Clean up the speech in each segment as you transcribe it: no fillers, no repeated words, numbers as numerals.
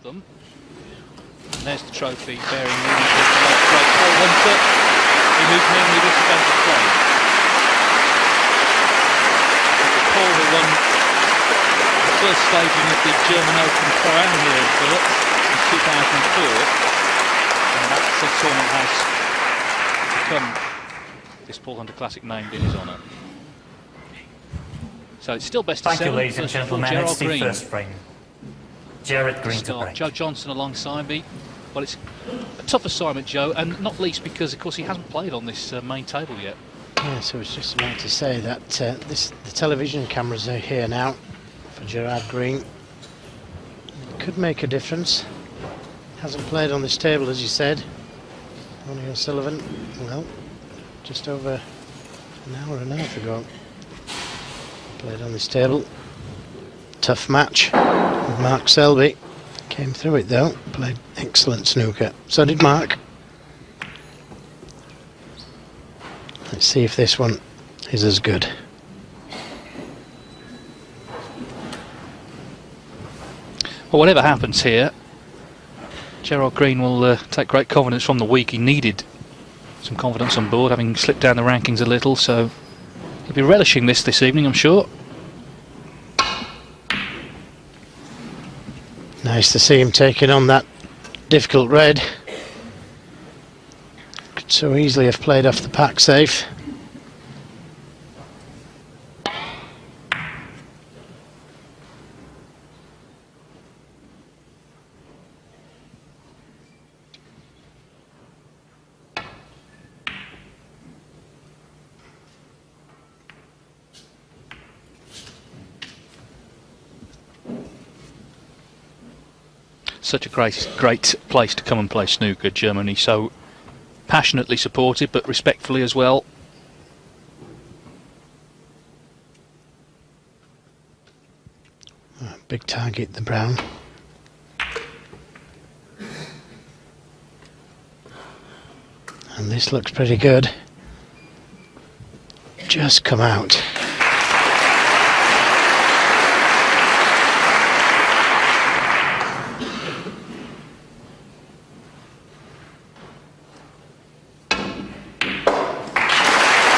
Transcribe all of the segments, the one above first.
them. And there's the trophy bearing Ronnie to the left great pole hunter. He moved mainly this event to play. Paul who won the first staging of the German Open Pro-Am here in Phillips in 2004. And that tournament has become this Paul Hunter Classic named in his honour. So it's still best of 7. Thank you, ladies and gentlemen. It's the Greene. first frame. Gerard Greene to break. Joe Johnson alongside me. Well, it's a tough assignment, Joe, and not least because, of course, he hasn't played on this main table yet. Yeah, so I was just about to say that the television cameras are here now for Gerard Greene. It could make a difference. Hasn't played on this table, as you said. Ronnie O'Sullivan, well, just over an hour and a half ago. Played on this table. Tough match with Mark Selby. Came through it though. Played excellent snooker. So did Mark. Let's see if this one is as good. Well, whatever happens here, Gerard Greene will take great confidence from the week. He needed some confidence on board, having slipped down the rankings a little, so he'll be relishing this evening, I'm sure. Nice to see him taking on that difficult red. Could so easily have played off the pack safe. Such a great place to come and play snooker, Germany. So passionately supported, but respectfully as well. Big target, the brown. And this looks pretty good. Just come out.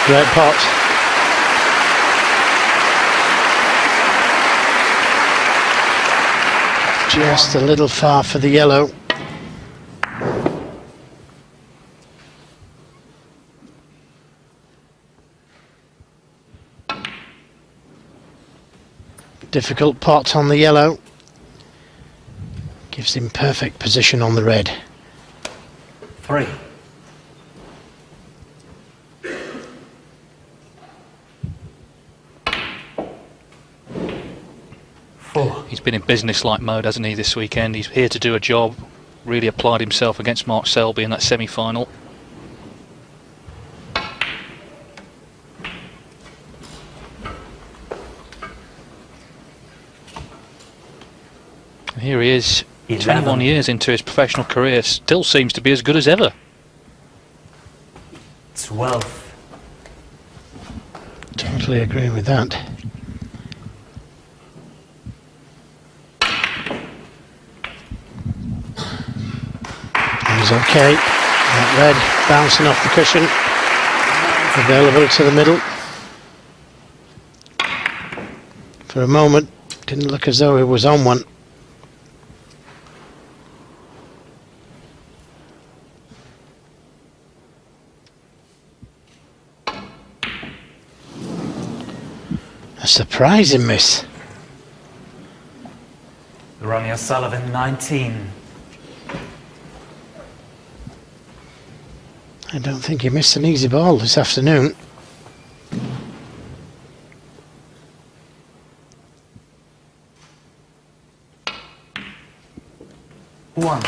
Great pot. Just a little far for the yellow. Difficult pot on the yellow. Gives him perfect position on the red. 3. He's been in business-like mode, hasn't he, this weekend? He's here to do a job. Really applied himself against Mark Selby in that semi-final. And here he is, 21 years into his professional career, still seems to be as good as ever. 12. Totally agree with that. He's okay. That red bouncing off the cushion. Available to the middle. For a moment, didn't look as though he was on one. A surprising miss. Ronnie O'Sullivan, 19. I don't think he missed an easy ball this afternoon. One.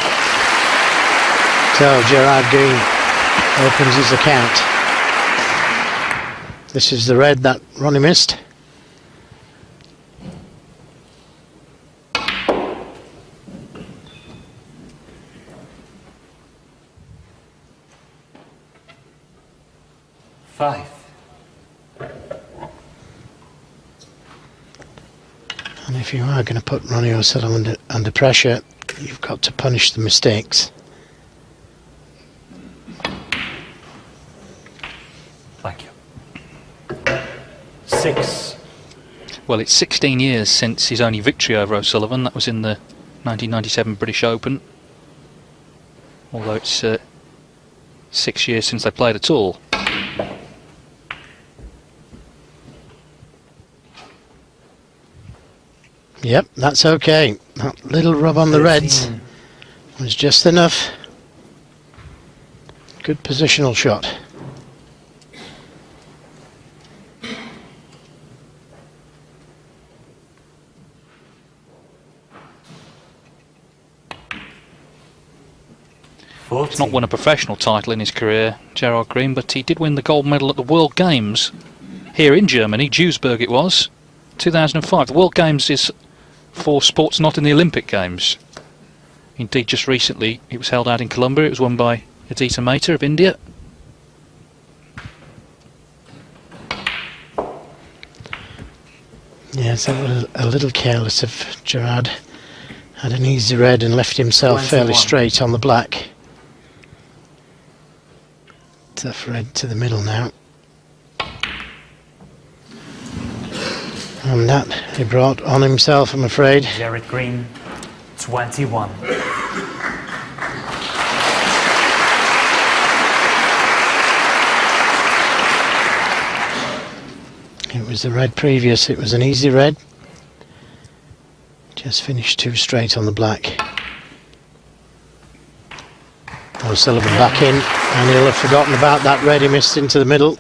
So Gerard Greene opens his account. This is the red that Ronnie missed. Five. And if you are going to put Ronnie O'Sullivan under pressure, You've got to punish the mistakes. Thank you. 6. Well, it's 16 years since his only victory over O'Sullivan. That was in the 1997 British Open. Although it's 6 years since they played at all. Yep, that's okay. That little rub on the reds was just enough. Good positional shot. He's not won a professional title in his career, Gerard Greene, but he did win the gold medal at the World Games here in Germany, Duisburg it was, 2005. The World Games is for sports not in the Olympic Games. Indeed, just recently it was held out in Colombia. It was won by Aditya Mehta of India. Yes, a little careless of Gerard. Had an easy red and left himself 21. fairly straight on the black. Tough red to the middle now. And that he brought on himself, I'm afraid. Gerard Greene, 21. It was the red previous, it was an easy red. Just finished too straight on the black. O'Sullivan back in, and he'll have forgotten about that red he missed into the middle.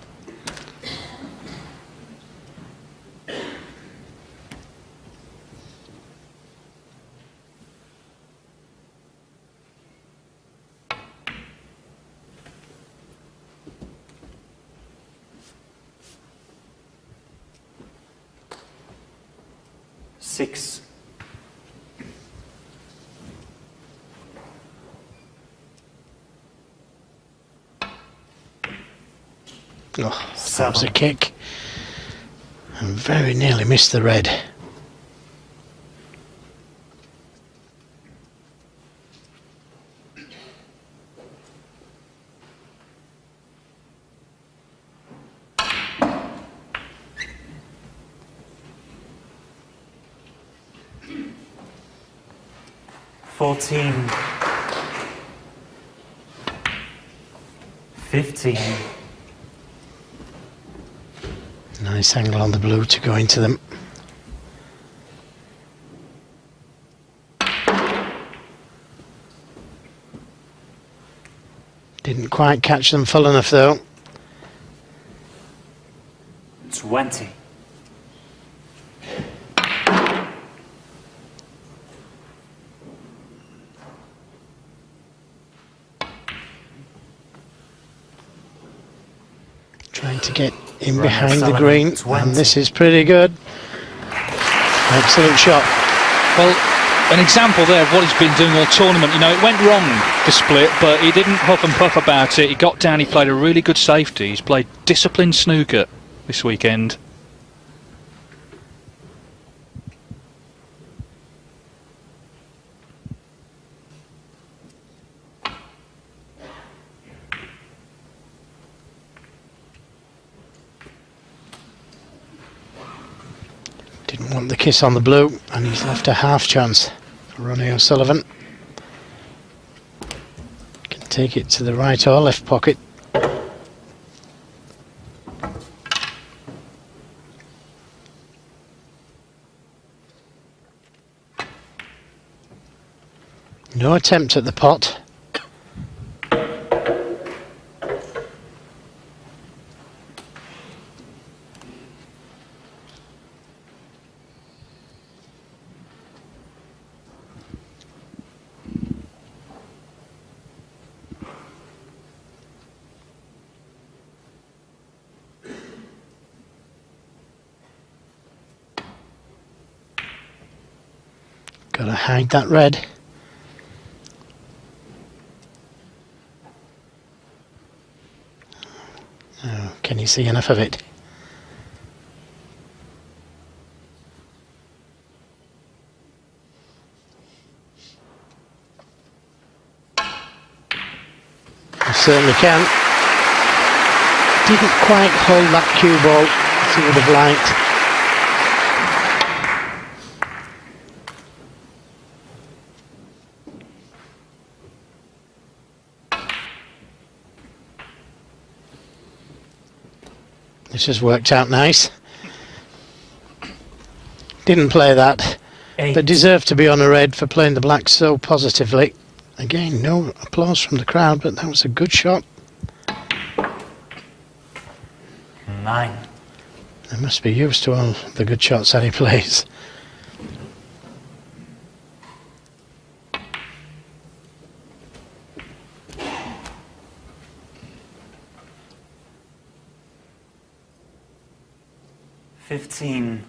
Six. Oh, that was a kick. And very nearly missed the red. Fourteen. 15. Nice angle on the blue to go into them. Didn't quite catch them full enough though. 20. Trying to get in Ronnie behind the O'Sullivan, green, 20. and this is pretty good. Excellent shot. Well, an example there of what he's been doing all tournament. You know, it went wrong, the split, but he didn't huff and puff about it. He got down, he played a really good safety. He's played disciplined snooker this weekend. Didn't want the kiss on the blue, and he's left a half chance for Ronnie O'Sullivan. Can take it to the right or left pocket. No attempt at the pot. Gotta hide that red. Oh, can you see enough of it? certainly can. Didn't quite hold that cue ball as he would have liked. This has worked out nice. Didn't play that, but deserved to be on a red for playing the black so positively. Again, no applause from the crowd, but that was a good shot. 9. They must be used to all the good shots that he plays. $15.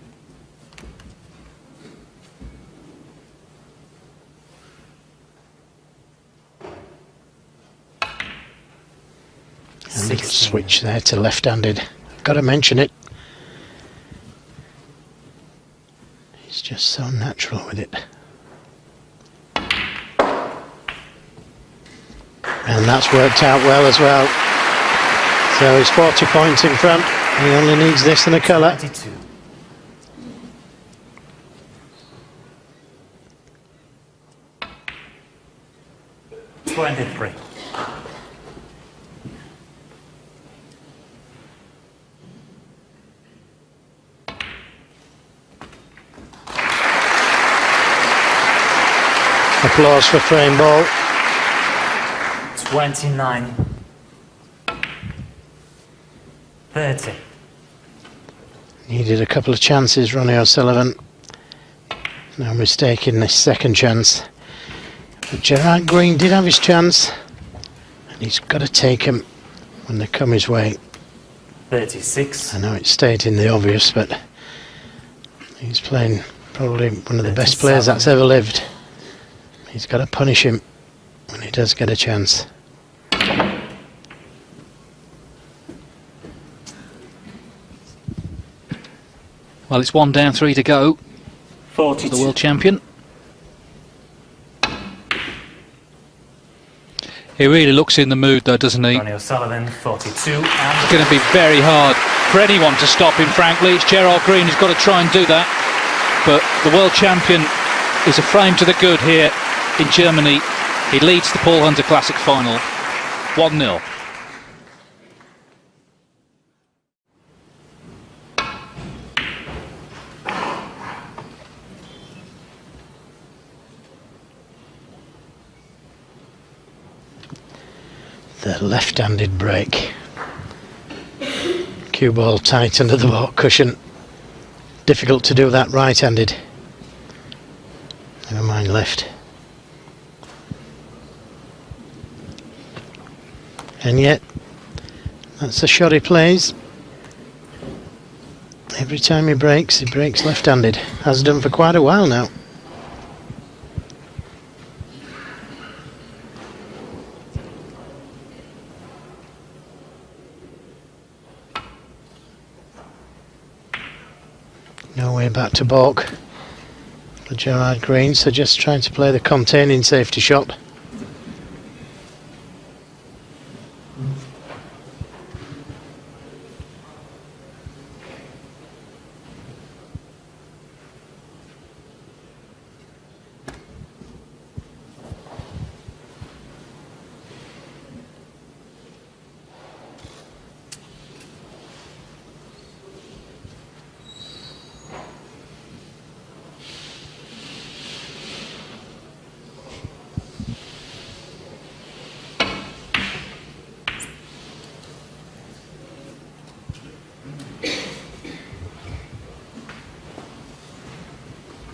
A little switch there to left-handed. Got to mention it. He's just so natural with it. And that's worked out well as well. So he's 40 points in front. He only needs this and a colour. 22. $23. Applause for frame ball. 29. 30. Needed a couple of chances, Ronnie O'Sullivan. No mistake in this second chance. But Gerard Greene did have his chance, and he's got to take him when they come his way. 36. I know it's stating the obvious, but he's playing probably one of the best players that's ever lived. He's got to punish him when he does get a chance. Well, it's 1 down, 3 to go. 42. The world champion. He really looks in the mood though, doesn't he? Ronnie O'Sullivan, 42. It's going to be very hard for anyone to stop him, frankly. It's Gerard Greene who's got to try and do that. But the world champion is a frame to the good here in Germany. He leads the Paul Hunter Classic final 1-0. The left-handed break. Cue ball tight under the baulk cushion. Difficult to do that right-handed. Never mind left. And yet, that's the shot he plays. Every time he breaks left-handed. Has done for quite a while now. No way back to baulk for Gerard Greene, so just trying to play the containing safety shot.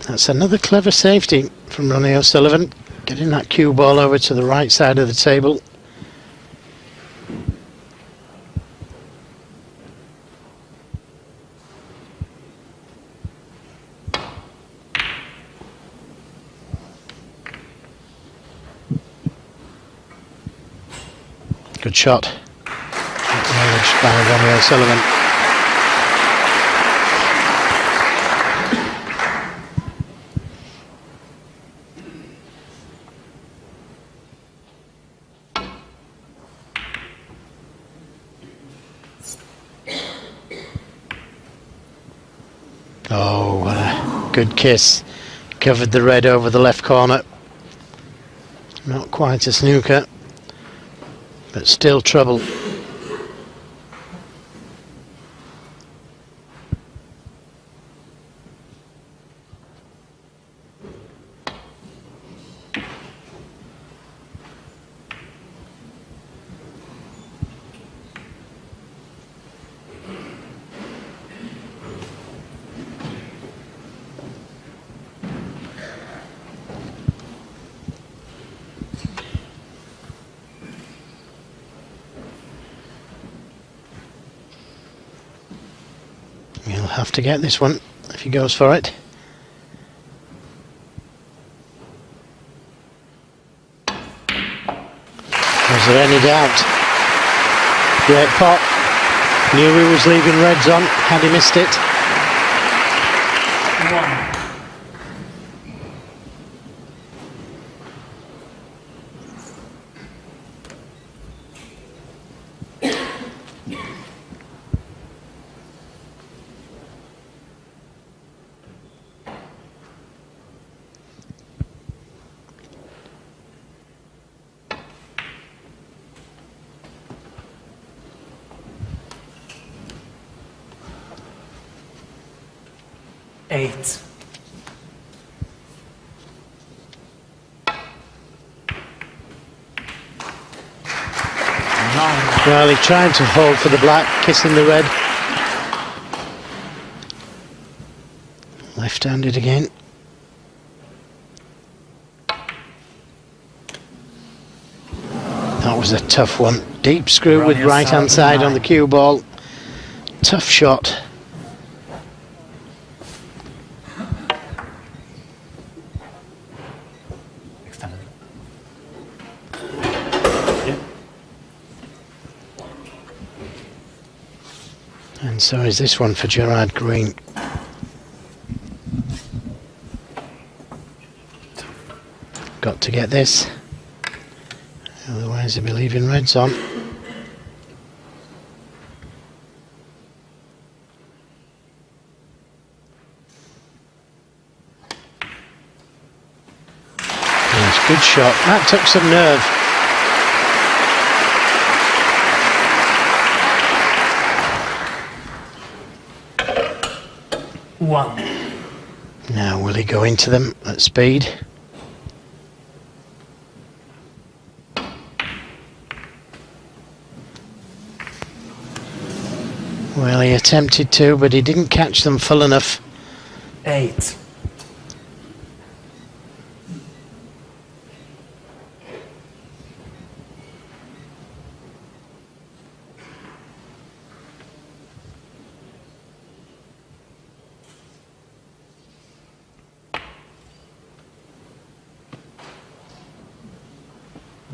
That's another clever safety from Ronnie O'Sullivan, getting that cue ball over to the right side of the table. Good shot. Acknowledged by Ronnie O'Sullivan. good kiss. Covered the red over the left corner. Not quite a snooker, but still trouble. He'll have to get this one if he goes for it. Was there any doubt? Great pot. Knew he was leaving reds on had he missed it. 1. Eight. 9. Well, he tried to hold for the black, kissing the red. Left-handed again. That was a tough one. Deep screw with Ronnie right-hand side on the cue ball. Tough shot. Extended. Yeah. And so is this one for Gerard Greene. Got to get this. Otherwise he'll be leaving reds on. Yes, good shot. That took some nerve. 1. Now will he go into them at speed? Well, he attempted to, but he didn't catch them full enough. 8.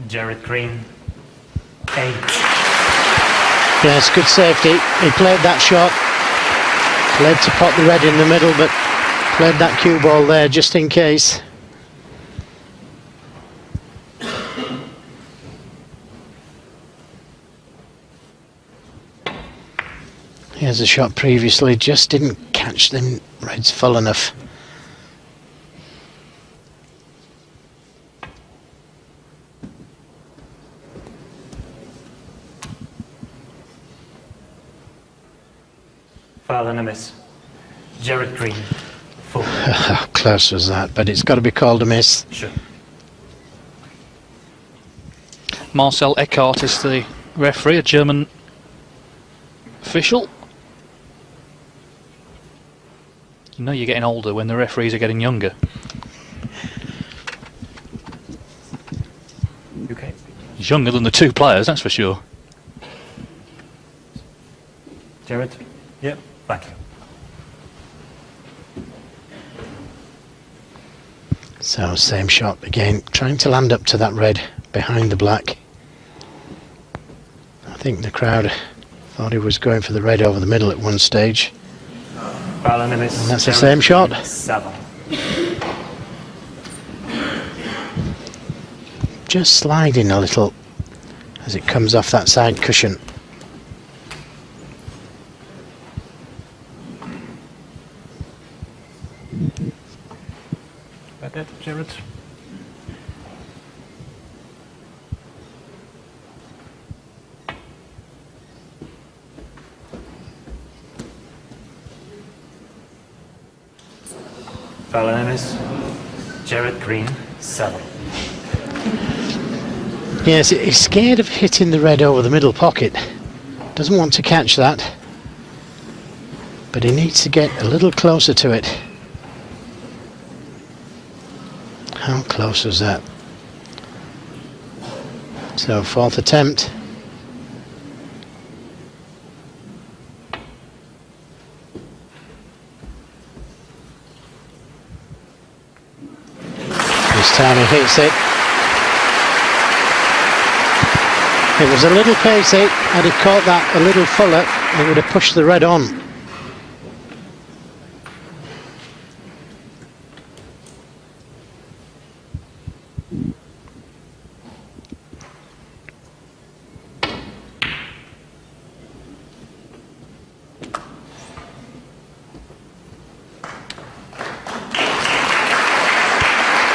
Gerard Greene. 8. Yes, good safety. He played that shot. Led to pot the red in the middle, but played that cue ball there just in case. Here's a shot previously, just didn't catch them reds full enough. Foul and a miss. Gerard Greene. 4. How close was that? But it's got to be called a miss. Sure. Marcel Eckhart is the referee, a German official. You know you're getting older when the referees are getting younger. Okay. He's younger than the two players, that's for sure. Gerard? Yep. Thank you. So same shot again, trying to land up to that red behind the black. I think the crowd thought he was going for the red over the middle at one stage. Foul and a miss. And that's the same shot. 7. Just sliding a little as it comes off that side cushion. Fella name is Gerard Greene, 7. Yes, he's scared of hitting the red over the middle pocket. Doesn't want to catch that. But he needs to get a little closer to it. How close was that? So, 4th attempt. This time he hits it. It was a little pacey. Had he caught that a little fuller, he would have pushed the red on.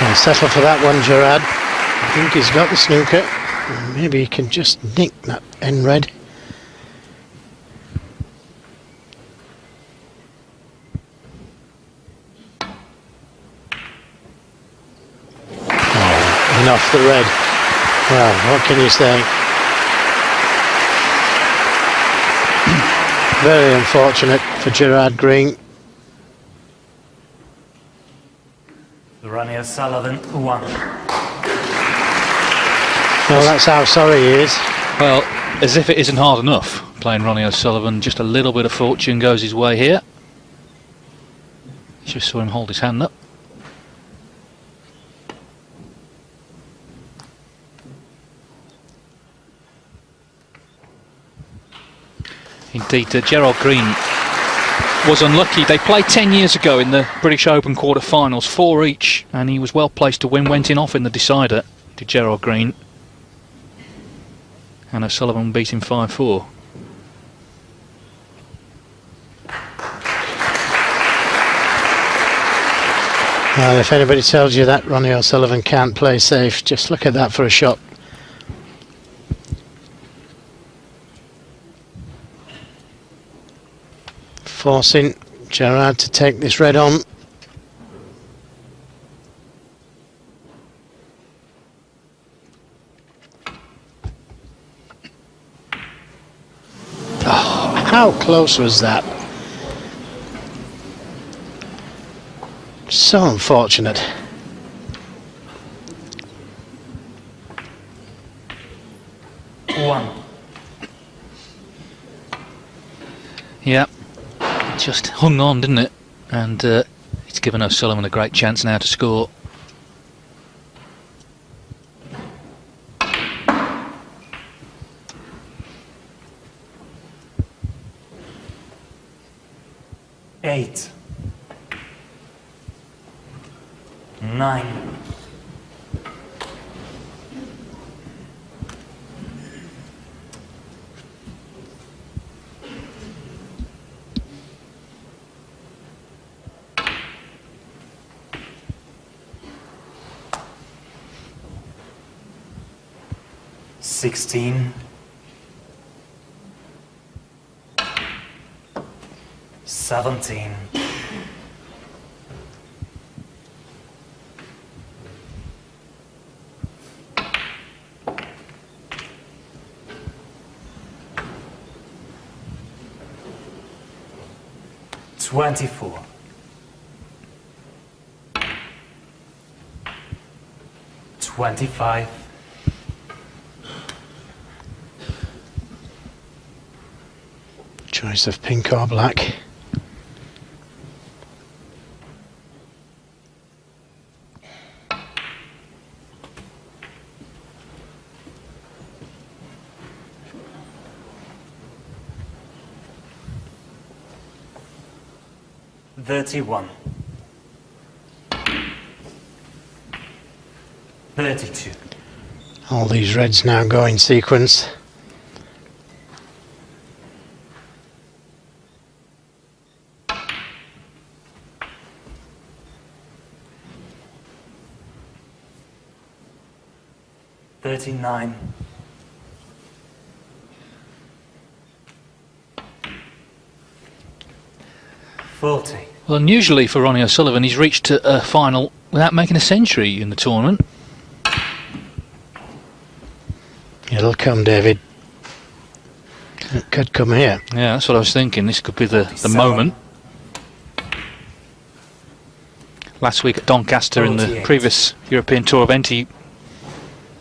He'll settle for that one, Gerard. I think he's got the snooker. Maybe he can just nick that end red. Oh, and off the red. Well, what can you say? Very unfortunate for Gerard Greene. Ronnie O'Sullivan, 1. Well, that's how sorry he is. Well, as if it isn't hard enough playing Ronnie O'Sullivan, just a little bit of fortune goes his way here. Just saw him hold his hand up. Indeed, Gerard Greene was unlucky. They played 10 years ago in the British Open quarter-finals, 4 each, and he was well placed to win, went in off in the decider to Gerard Greene. And O'Sullivan beat him 5-4. Well, if anybody tells you that Ronnie O'Sullivan can't play safe, just look at that for a shot. Forcing Gerard to take this red on. Oh, how close was that? So unfortunate. Yeah, it just hung on, didn't it? And it's given O'Sullivan a great chance now to score. Eight. 9. Sixteen. 17. 24. 25. Choice of pink or black. Thirty-one. 32. All these reds now go in sequence. $39. 40. 40. Well, unusually for Ronnie O'Sullivan, he's reached a final without making a century in the tournament. It'll come, David. It could come here. Yeah, that's what I was thinking. This could be the moment. Last week at Doncaster in the previous European Tour event, he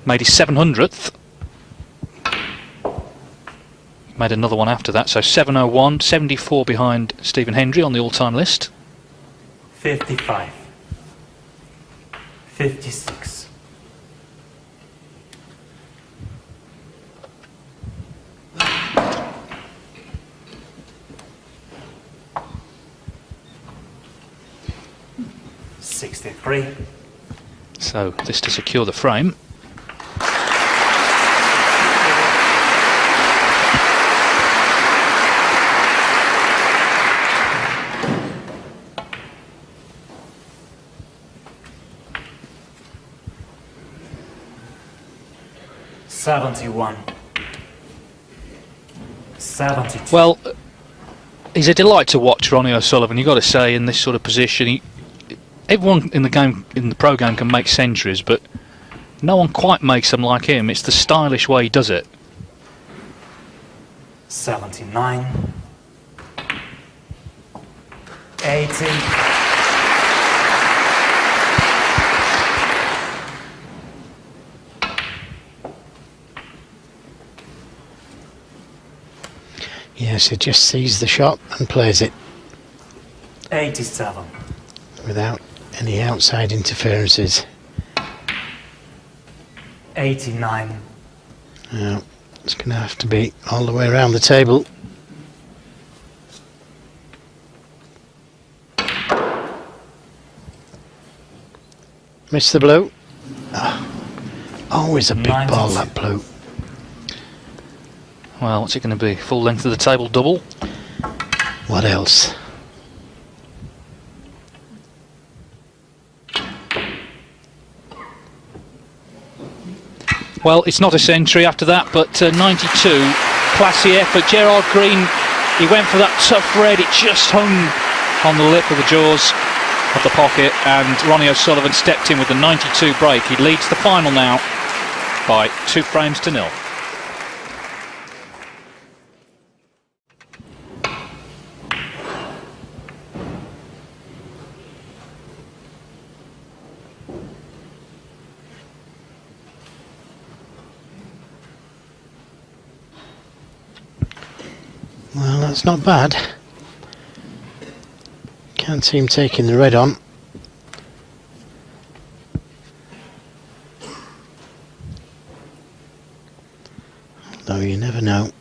made his 700th. Made another one after that, so 701, 74 behind Stephen Hendry on the all-time list. 55. 56. So this to secure the frame. $71. 72. Well, he's a delight to watch, Ronnie O'Sullivan. You've got to say, in this sort of position, everyone in the game, in the pro game, can make centuries, but no one quite makes them like him. It's the stylish way he does it. 79. 80. Yes, he just sees the shot and plays it 87. without any outside interferences. 89. Now, it's going to have to be all the way around the table. Missed the blue. Oh, always a big 92. ball, that blue. Well, what's it going to be? Full length of the table double? What else? Well, it's not a century after that, but 92. Classy effort. Gerard Greene, he went for that tough red. It just hung on the lip of the jaws of the pocket, and Ronnie O'Sullivan stepped in with the 92 break. He leads the final now by 2 frames to 0. Well, that's not bad. Can't see him taking the red on. Though you never know.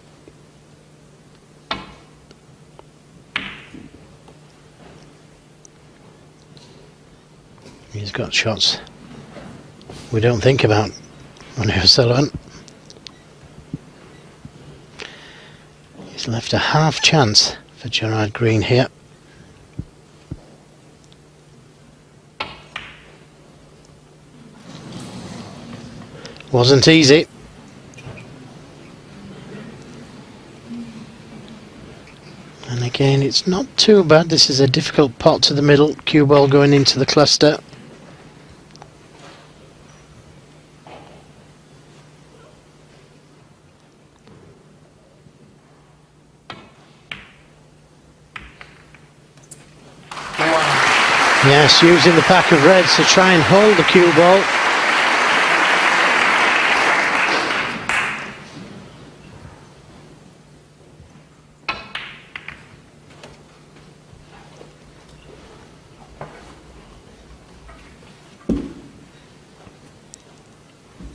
He's got shots we don't think about. Ronnie O'Sullivan. He's left a half chance for Gerard Greene here. Wasn't easy. And again, it's not too bad. This is a difficult pot to the middle. Cue ball going into the cluster. Yes, using the pack of reds to try and hold the cue ball.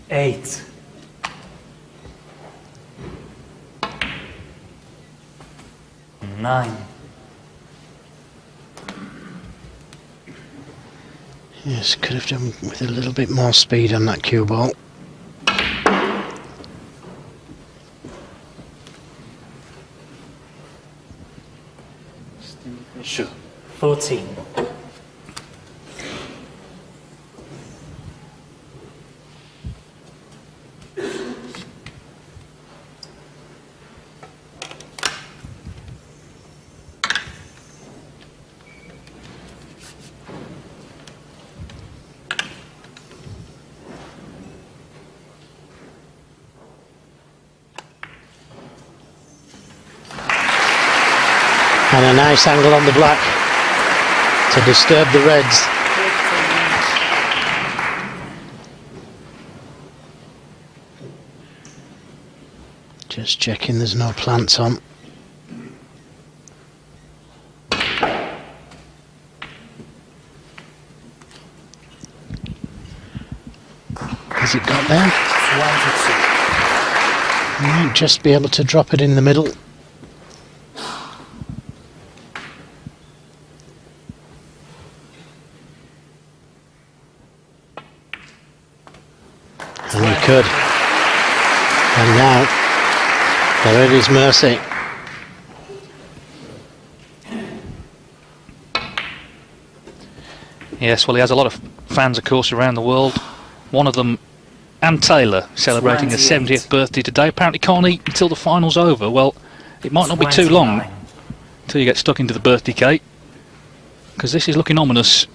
Eight. 9. Yes, could have done with a little bit more speed on that cue ball. Sure. 14. And a nice angle on the black to disturb the reds. Just checking there's no plants on. Has it got there? Might just be able to drop it in the middle. And we could. And now they're at his mercy. Yes, well, he has a lot of fans, of course, around the world. One of them, Ann Taylor, celebrating her 70th birthday today. Apparently can't eat until the final's over. Well, it might not be too long until you get stuck into the birthday cake, because this is looking ominous.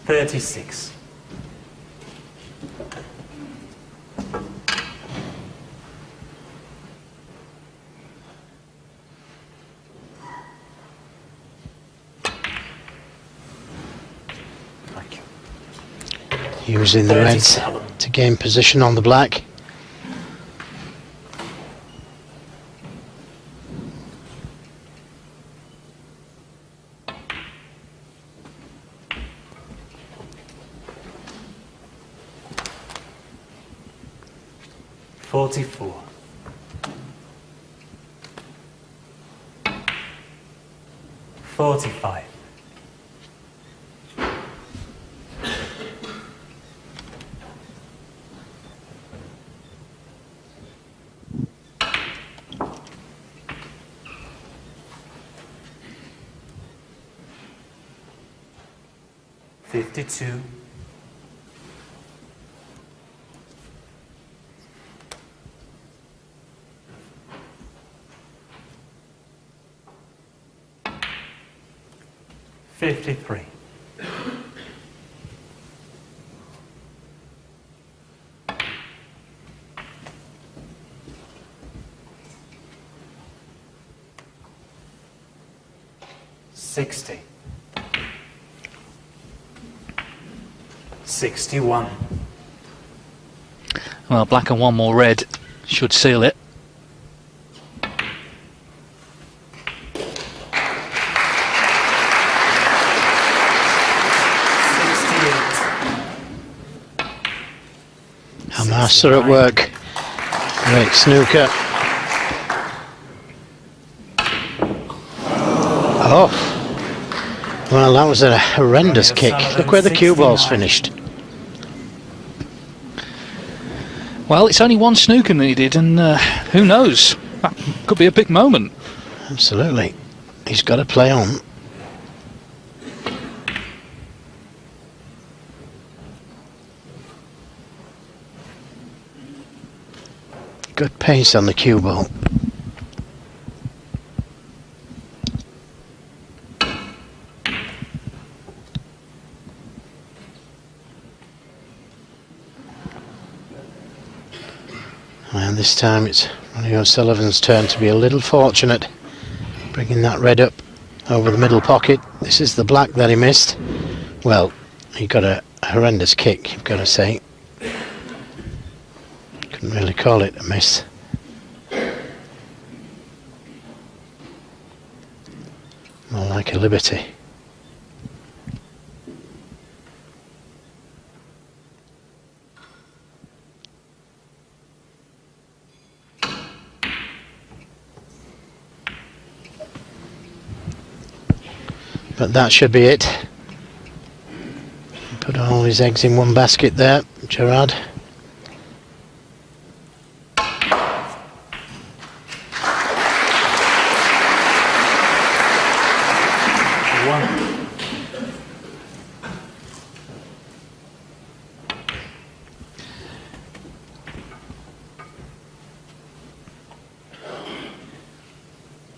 $36. Using the reds to gain position on the black. $44. $45. $52. $53. $60. $61. Well, black and one more red should seal it. A master at work. Great snooker. Oh. Well, that was a horrendous kick. Look where the cue ball's finished. Well, it's only one snooker needed, and who knows? That could be a big moment. Absolutely. He's got to play on. Good pace on the cue ball. And this time it's Ronnie O'Sullivan's turn to be a little fortunate, bringing that red up over the middle pocket. This is the black that he missed. Well, he got a horrendous kick, you've got to say. Couldn't really call it a miss. More like a liberty. But that should be it. Put all his eggs in one basket there, Gerard.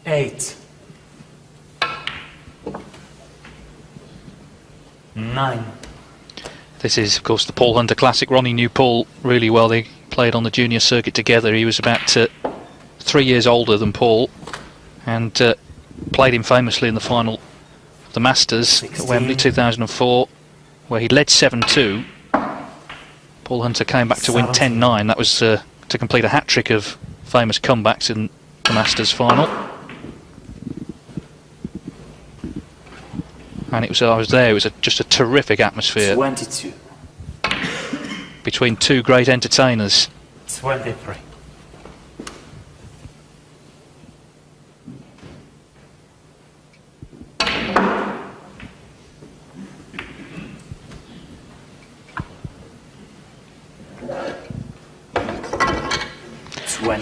$8. 9. This is, of course, the Paul Hunter Classic. Ronnie knew Paul really well. They played on the junior circuit together. He was about 3 years older than Paul, and played him famously in the final of the Masters 16. at Wembley 2004, where he led 7-2. Paul Hunter came back to win 10-9. That was to complete a hat-trick of famous comebacks in the Masters final. And it was, I was there, it was just a terrific atmosphere 22. between two great entertainers. 23.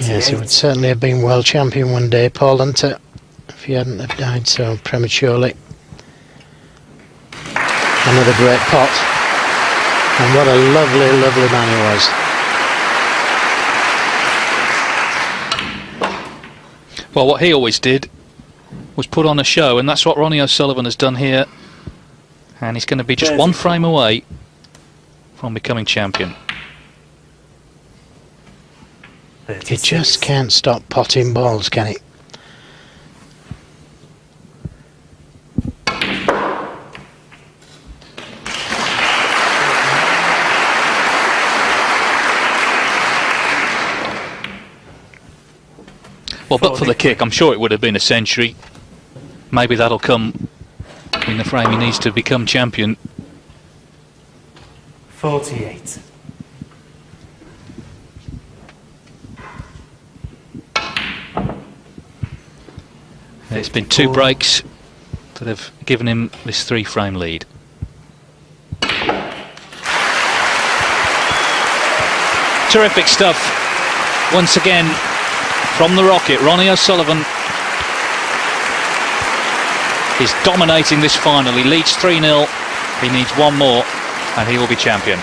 Yes, he would certainly have been world champion one day, Paul Hunter, if he hadn't have died so prematurely. Another great pot, and what a lovely, lovely man he was. Well, what he always did was put on a show, and that's what Ronnie O'Sullivan has done here, and he's going to be just one frame away from becoming champion. He just can't stop potting balls, can he? Well, but for the kick, I'm sure it would have been a century. Maybe that'll come in the frame he needs to become champion. 48. It's been 2 breaks that have given him this 3-frame lead. Terrific stuff. Once again, from the Rocket, Ronnie O'Sullivan is dominating this final. He leads 3-0. He needs one more and he will be champion.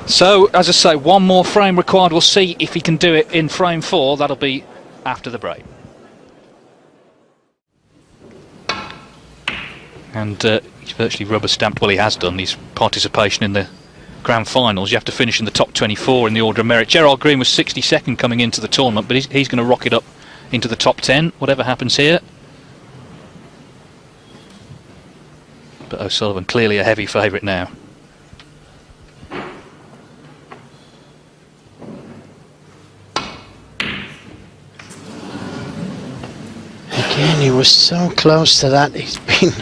So, as I say, one more frame required. We'll see if he can do it in frame 4. That'll be after the break. And he's virtually rubber-stamped, well, he has done, his participation in the Grand Finals. You have to finish in the top 24 in the order of merit. Gerard Greene was 62nd coming into the tournament, but he's going to rocket up into the top 10, whatever happens here. But O'Sullivan clearly a heavy favourite now. Again, he was so close to that. He's been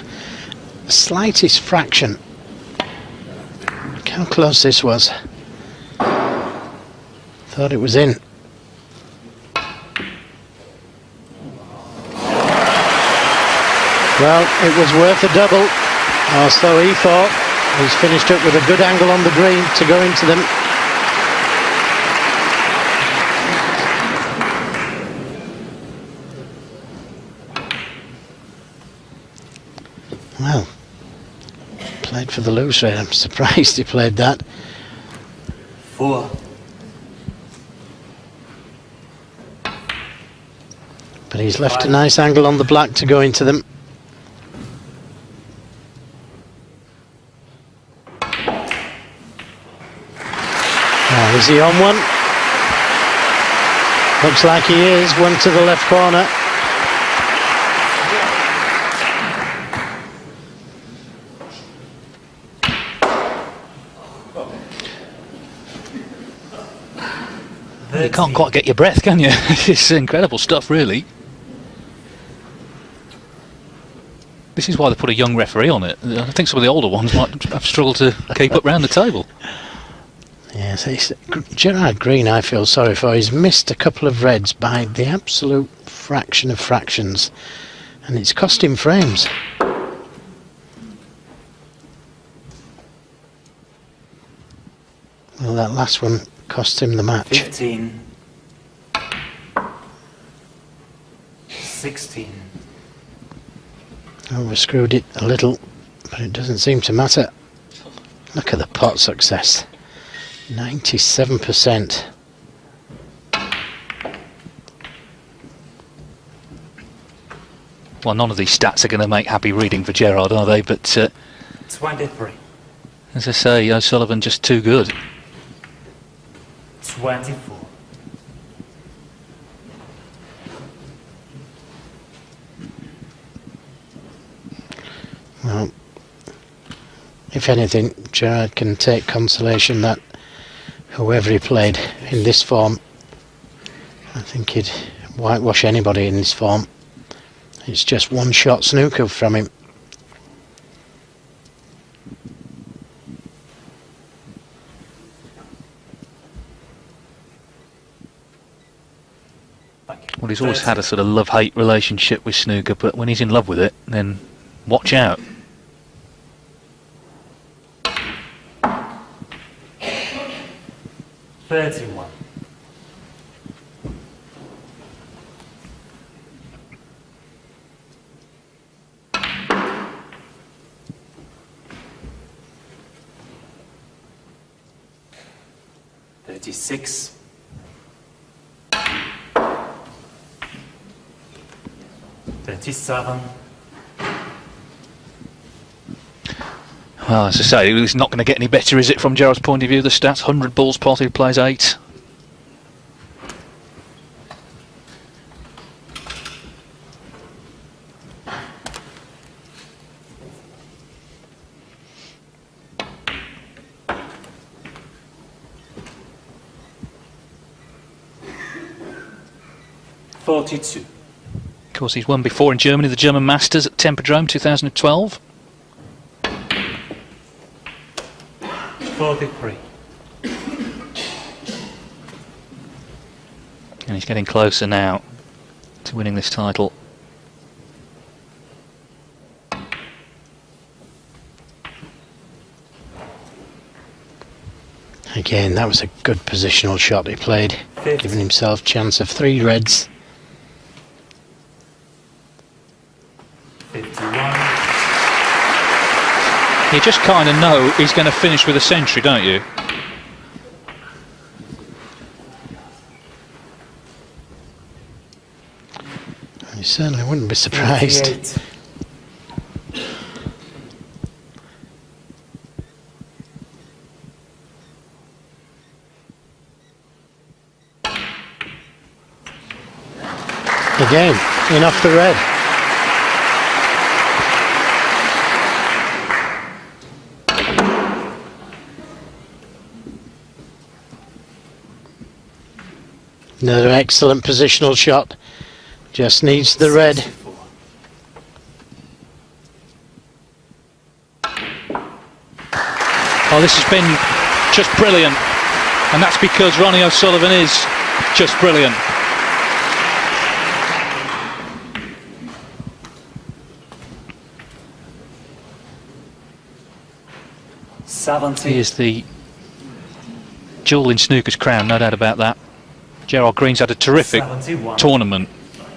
the slightest fraction. Look how close this was. Thought it was in. Well, it was worth a double, or so he thought. He's finished up with a good angle on the green to go into them. Well, played for the loose rate. I'm surprised he played that. 4. But he's left a nice angle on the black to go into them. Now, is he on one? Looks like he is. One to the left corner. You can't quite get your breath, can you? It's incredible stuff, really. This is why they put a young referee on it. I think some of the older ones might have struggled to keep up round the table. Yes, Gerard Greene, I feel sorry for. He's missed a couple of reds by the absolute fraction of fractions, and it's cost him frames. Well, that last one cost him the match. 15. 16. Overscrewed it a little, but it doesn't seem to matter. Look at the pot success. 97%. Well, none of these stats are going to make happy reading for Gerard, are they? But 23. as I say, O'Sullivan just too good. 24. Well, if anything, Gerard can take consolation that whoever he played in this form, I think he'd whitewash anybody in this form. It's just one shot snooker from him. Well, he's always had a sort of love-hate relationship with snooker, but when he's in love with it, then watch out. $31. $36. $37. Well, as I say, it's not going to get any better, is it, from Gerard's point of view? The stats: 100 balls potted, plays 8. $42. Of course, he's won before in Germany, the German Masters at Tempodrome 2012. 43. And he's getting closer now to winning this title. Again, that was a good positional shot he played, giving himself a chance of 3 reds. 51. You just kind of know he's going to finish with a century, don't you? You certainly wouldn't be surprised. 58. Again, in off the red. Another excellent positional shot. Just needs the red. 64. Oh, this has been just brilliant. And that's because Ronnie O'Sullivan is just brilliant. He is the jewel in snooker's crown, no doubt about that. Gerard Greene's had a terrific 71. tournament.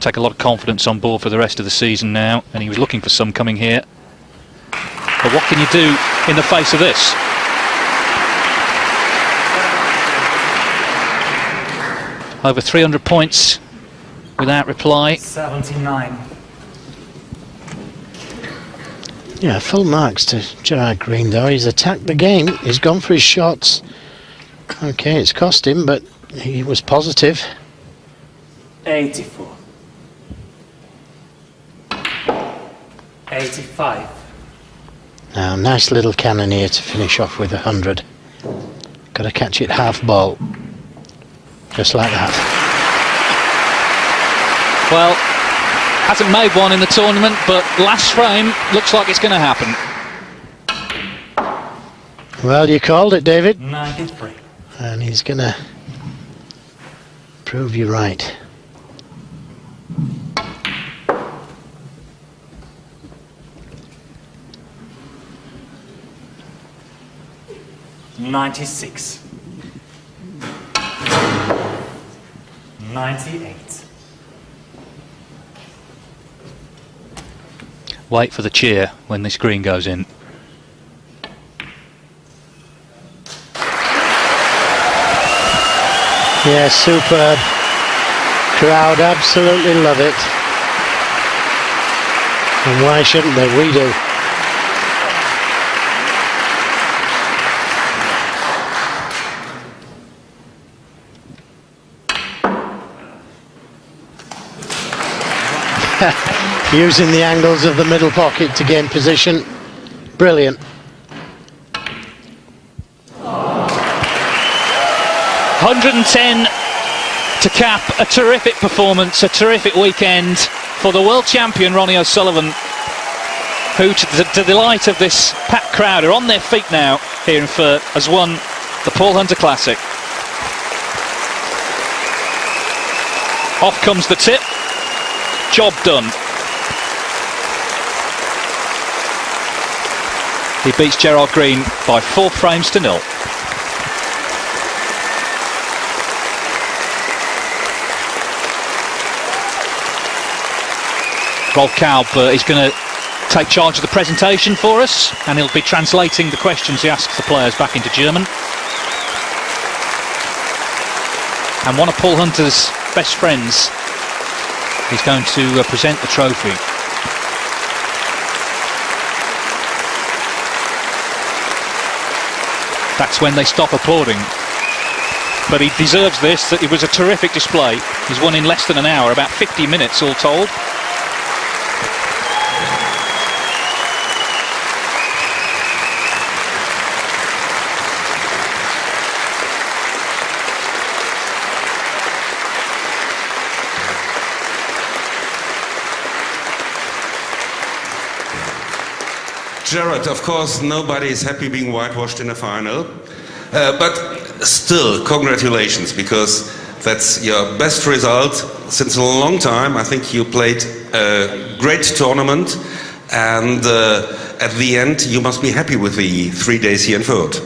Take a lot of confidence on board for the rest of the season now, and he was looking for some coming here. But what can you do in the face of this? Over 300 points without reply. 79. Yeah, full marks to Gerard Greene though. He's attacked the game, he's gone for his shots. Okay, it's cost him, but he was positive. 84. 85. Now, nice little cannon here to finish off with 100. Got to catch it half ball. Just like that. Well, hasn't made one in the tournament, but last frame looks like it's going to happen. Well, you called it, David. 93. And he's going to prove you right. $96. 98. Wait for the cheer when this green goes in. Yeah, superb. Crowd absolutely love it. And why shouldn't they? We do. Using the angles of the middle pocket to gain position. Brilliant. 110 to cap a terrific performance, a terrific weekend for the world champion Ronnie O'Sullivan, who, to the delight of this packed crowd, are on their feet now here in Fürth, has won the Paul Hunter Classic. Off comes the tip. Job done. He beats Gerard Greene by 4 frames to 0. Rolf Kaub is going to take charge of the presentation for us, and he'll be translating the questions he asks the players back into German. And one of Paul Hunter's best friends is going to present the trophy. That's when they stop applauding. But he deserves this. That it was a terrific display. He's won in less than an hour, about 50 minutes all told. Gerard, of course, nobody is happy being whitewashed in a final, but still, congratulations, because that's your best result since a long time. I think you played a great tournament, and at the end, you must be happy with the 3 days here in Fürth.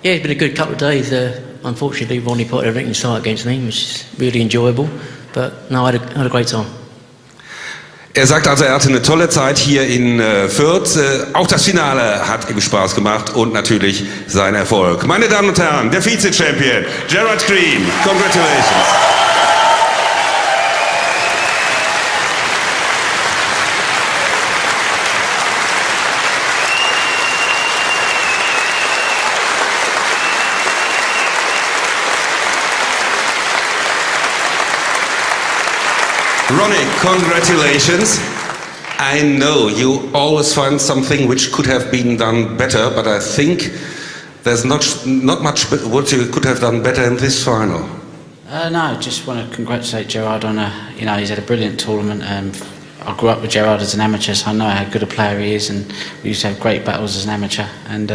Yeah, it's been a good couple of days. Unfortunately, Ronnie put everything aside against me, which is really enjoyable, but no, I had a great time. Er sagt also, er hatte eine tolle Zeit hier in Fürth. Auch das Finale hat ihm Spaß gemacht und natürlich sein Erfolg. Meine Damen und Herren, der Vize-Champion Gerard Greene. Congratulations. Ronnie, congratulations. I know you always find something which could have been done better, but I think there's not much what you could have done better in this final. No, just want to congratulate Gerard on he's had a brilliant tournament. I grew up with Gerard as an amateur, so I know how good a player he is, and we used to have great battles as an amateur. And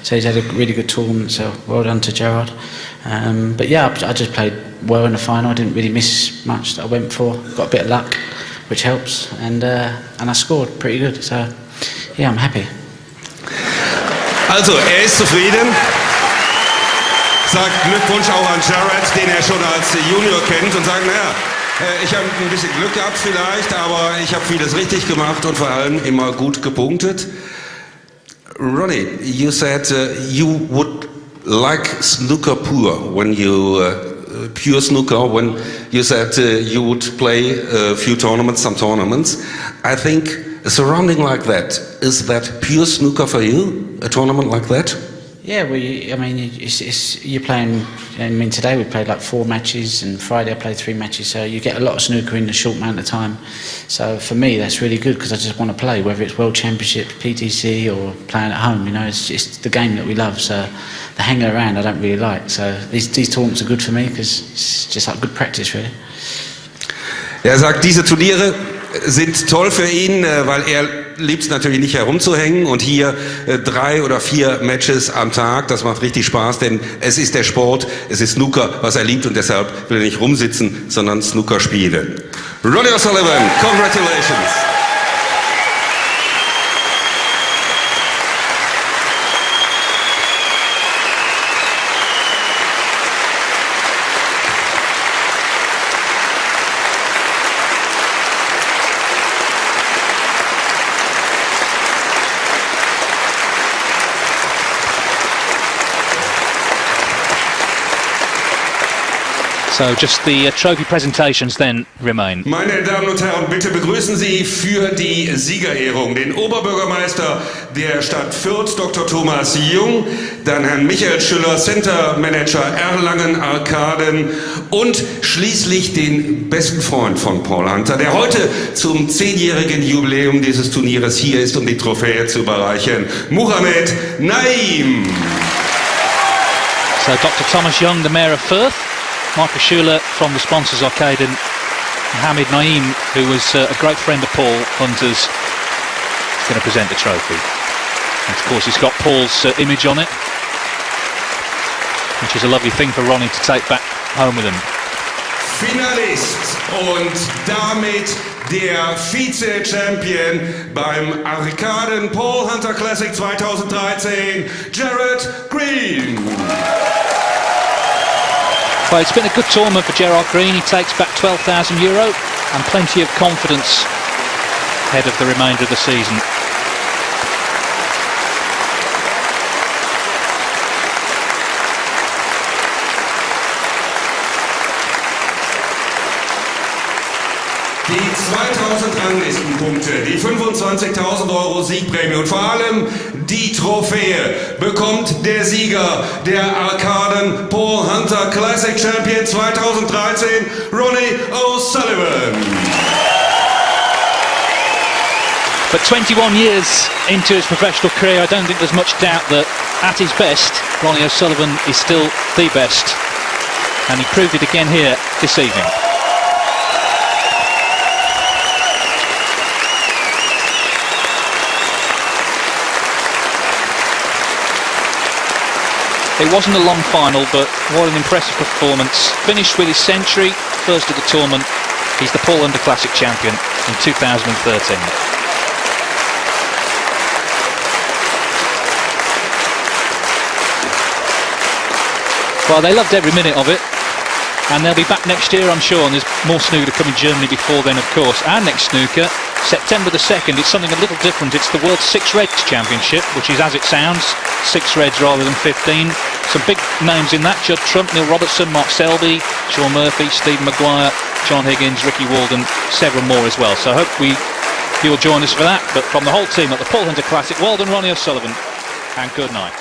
so he's had a really good tournament, so well done to Gerard. But yeah, I just played well in the final. I didn't really miss much that I went for. Got a bit of luck, which helps, and I scored pretty good. So yeah, I'm happy. Also, ist zufrieden. Sagt Glückwunsch auch an Gerard, den er schon als Junior kennt, und sagt, naja, ich habe ein bisschen Glück gehabt vielleicht, aber ich habe vieles richtig gemacht und vor allem immer gut gepunktet. Ronnie, you said you would like snooker pure when you pure snooker when you said you would play a few tournaments, some tournaments. I think a surrounding like that, is that pure snooker for you? A tournament like that? Yeah, well, you're playing. I mean, today we played like 4 matches, and Friday I played 3 matches. So you get a lot of snooker in a short amount of time. So for me, that's really good because I just want to play, whether it's World Championship, PTC, or playing at home. You know, it's the game that we love. So the hanging around I don't really like. So these tournaments are good for me because it's just like good practice, really. Er sagt, diese Turniere sind toll für ihn, weil er liebt es natürlich nicht herumzuhängen, und hier 3 oder 4 Matches am Tag, das macht richtig Spaß, denn es ist der Sport, es ist Snooker, was er liebt, und deshalb will er nicht rumsitzen, sondern Snooker spielen. Ronnie O'Sullivan, congratulations! So just the trophy presentations then remain. Meine Damen und Herren, bitte begrüßen Sie für die Siegerehrung den Oberbürgermeister der Stadt Fürth, Dr. Thomas Jung, dann Herrn Michael Schüller, Center Manager Erlangen Arkaden und schließlich den besten Freund von Paul Hunter, der heute zum 10-jährigen Jubiläum dieses Turnieres hier ist, um die Trophäe zu überreichen, Mohamed Naim. So Dr. Thomas Young, the Mayor of Firth, Michael Schuler from the sponsors Arcade, and Mohamed Naim, who was a great friend of Paul Hunter's, is going to present the trophy. And of course it's got Paul's image on it, which is a lovely thing for Ronnie to take back home with him. Finalist und damit der Vize-Champion beim Arkaden Paul Hunter Classic 2013, Gerard Greene. Well, it's been a good tournament for Gerard Greene. He takes back €12,000 and plenty of confidence ahead of the remainder of the season. Die 2000 Ranglistenpunkte, die 25.000 € Siegprämie und vor allem die Trophäe bekommt der Sieger der Arkaden Paul Hunter Classic Champion 2013, Ronnie O'Sullivan. But 21 years into his professional career, I don't think there's much doubt that at his best, Ronnie O'Sullivan is still the best. And he proved it again here this evening. It wasn't a long final, but what an impressive performance. Finished with his century, first of the tournament. He's the Paul Hunter Classic champion in 2013. Well, they loved every minute of it, and they'll be back next year, I'm sure, and there's more snooker to come in Germany before then, of course. Our next snooker, September the 2nd, it's something a little different. It's the World Six Reds Championship, which is as it sounds, 6 Reds rather than 15. Some big names in that: Judd Trump, Neil Robertson, Mark Selby, Sean Murphy, Stephen Maguire, John Higgins, Ricky Walden, several more as well. So I hope you'll join us for that. But from the whole team at the Paul Hunter Classic, well done Ronnie O'Sullivan, and good night.